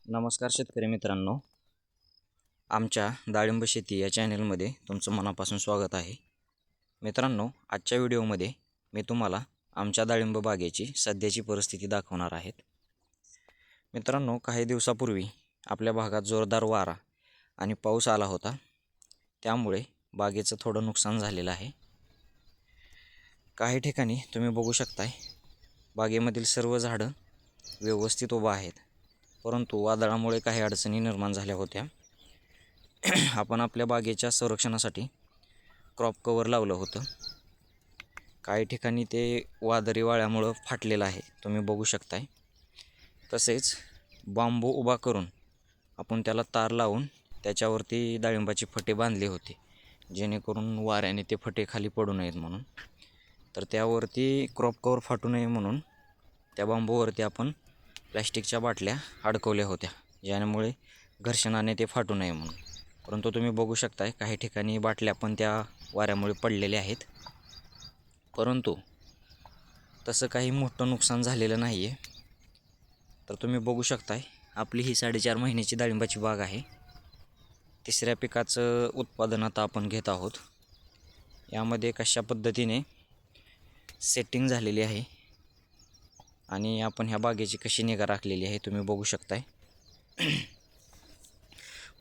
नमस्कार शेतकरी मित्रांनो, आमच्या डाळिंब शेती या चॅनलमध्ये तुमचं मनापासून स्वागत आहे. मित्रांनो, आजच्या व्हिडिओमध्ये मी तुम्हाला आमच्या डाळिंब बागेची सध्याची परिस्थिती दाखवणार आहे. मित्रांनो, काही दिवसापूर्वी आपल्या भागात जोरदार वारा आणि पाऊस आला होता, त्यामुळे बागेचं थोडं नुकसान झालेलं आहे. काही ठिकाणी तुम्ही बघू शकताय, बागेमधील सर्व झाडं व्यवस्थित उभं आहेत, परंतु वादळामुळे काही अडचणी निर्माण झाल्या होत्या. आपण आपल्या बागेच्या संरक्षणासाठी क्रॉप कव्हर लावलं होतं. काही ठिकाणी ते वादळी वाऱ्यामुळं फाटलेलं आहे, तुम्ही बघू शकताय. तसेच बांबू उभा करून आपण त्याला तार लावून त्याच्यावरती डाळिंबाची फटे बांधली होती, जेणेकरून वाऱ्याने ते फटे खाली पडू नयेत म्हणून. तर त्यावरती क्रॉप कव्हर फाटू नये म्हणून त्या बांबूवरती आपण प्लॅस्टिकच्या बाटल्या अडकवल्या होत्या, ज्यामुळे घर्षणाने ते फाटू नये म्हणून. परंतु तुम्ही बघू शकताय, काही ठिकाणी बाटल्या पण त्या वाऱ्यामुळे पडलेल्या आहेत, परंतु तसं काही मोठं नुकसान झालेलं नाही आहे. तर तुम्ही बघू शकताय, आपली ही 4.5 महिन्याची डाळिंबाची बाग आहे. तिसऱ्या पिकाचं उत्पादन आता आपण घेत आहोत. यामध्ये कशा पद्धतीने सेटिंग झालेली आहे आणि आपण ह्या बागेची कशी निगा राखलेली आहे तुम्ही बघू शकताय.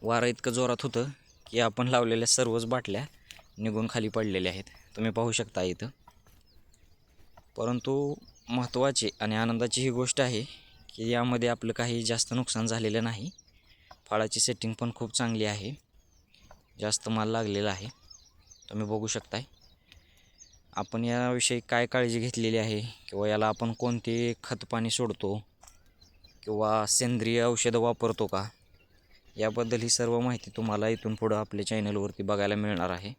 वारं इतकं जोरात होतं की आपण लावलेल्या सर्वच बाटल्या निघून खाली पडलेल्या आहेत, तुम्ही पाहू शकता इथं. परंतु महत्त्वाची आणि आनंदाची ही गोष्ट आहे की यामध्ये आपलं काही जास्त नुकसान झालेलं नाही. फळाची सेटिंग पण खूप चांगली आहे, जास्त माल लागलेला आहे, तुम्ही बघू शकताय. आपण याविषयी काय काळजी घेतलेली आहे किंवा याला आपण कोणते खतपाणी सोडतो किंवा सेंद्रिय औषधं वापरतो का, याबद्दल ही सर्व माहिती तुम्हाला इथून पुढं आपल्या चॅनलवरती बघायला मिळणार आहे.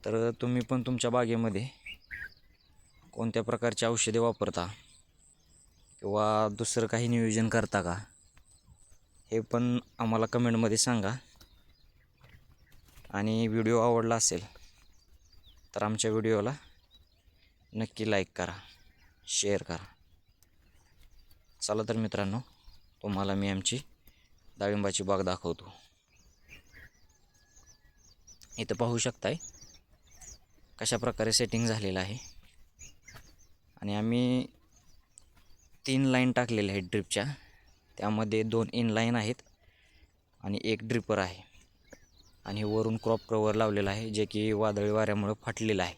तर तुम्ही पण तुमच्या बागेमध्ये कोणत्या प्रकारची औषधे वापरता किंवा दुसरं काही नियोजन करता का, हे पण आम्हाला कमेंटमध्ये सांगा. आणि व्हिडिओ आवडला असेल तर आमच्या व्हिडिओला नक्की लाईक करा, शेअर करा. चला तर मित्रांनो, तुम्हाला मी आमची डाळिंबाची बाग दाखवतो. इथं पाहू शकताय कशा प्रकारे सेटिंग झालेलं आहे. आणि आम्ही 3 लाईन टाकलेल्या आहेत ड्रिपच्या, त्यामध्ये 2 इनलाईन आहेत आणि 1 ड्रिपर आहे. आणि वरून क्रॉप कव्हर लावलेलं आहे, जे की वादळी वाऱ्यामुळे फाटलेलं आहे.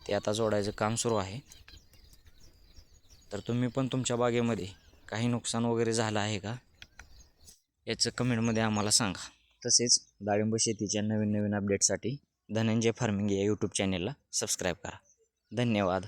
ते आता जोडायचं काम सुरू आहे. तर तुम्ही पण तुमच्या बागेमध्ये काही नुकसान वगैरे झालं आहे का, याचं कमेंटमध्ये आम्हाला सांगा. तसेच डाळिंब शेतीच्या नवीन अपडेटसाठी धनंजय फार्मिंग या यूट्यूब चॅनेलला सबस्क्राईब करा. धन्यवाद.